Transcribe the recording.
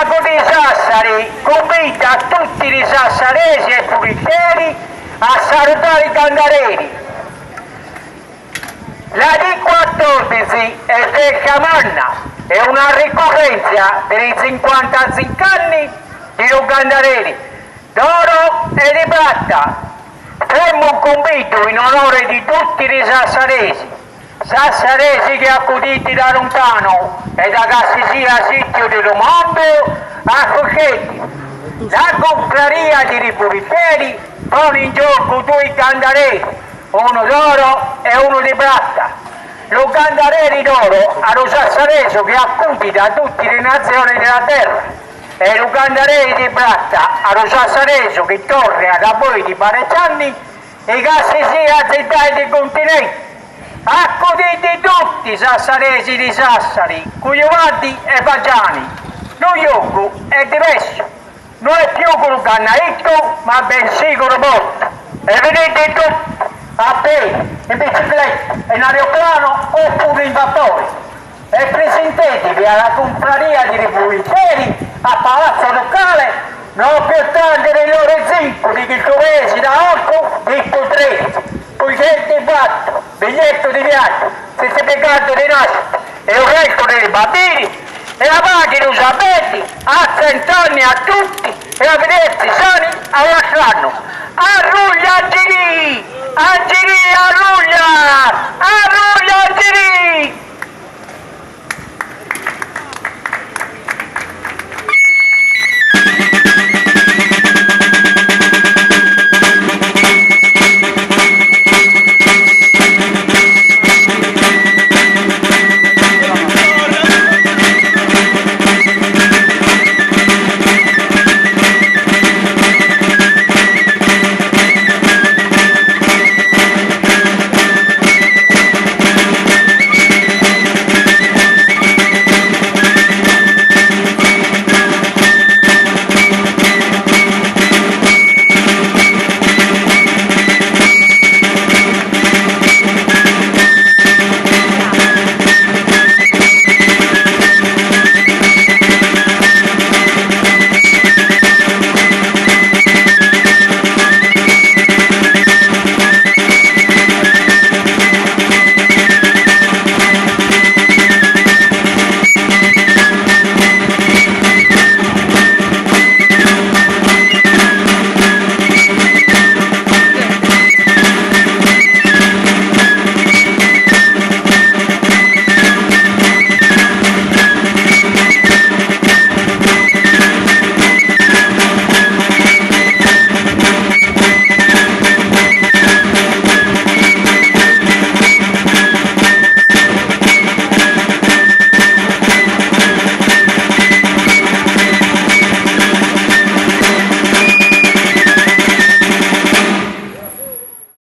sindaco di Sassari convita tutti i sassaresi e pulitteri a salutare i Candareli. La D14 è vecchia manna, è una ricorrenza dei 55 anni di Candareli, d'oro e di plata. Faremo un convito in onore di tutti i sassaresi che accuditi da lontano e da Cassisia sitio di Romondo a Forchetti. La confraria di Ripulitteri pone in gioco due Candareli, uno d'oro e uno di plata. Lo Candareli d'oro allo sassareso che accudita a tutte le nazioni della terra e lo Candareli di plata allo sassareso che torna da voi di parecchi e Cassisia zittati del continente. Accudite tutti i sassaresi di Sassari, Cugliovati e Fagiani. Lo gioco è diverso, non è più con un cannaretto, ma bensì con un botto. E vedete tutti, a piedi, in bicicletta, in aeroplano oppure in vapore. E presentatevi alla confraria di Ripulitteri a Palazzo Locale, non più tardi delle ore 5 di Chicovesi da Orco e Potresi. Poi fatto, biglietto di viaggio, certificato di nascita e il resto dei bambini e la macchina usabili a 100 anni a tutti e a vedersi sani all'altro anno. Arruglia Angeli! Angeli, arruglia!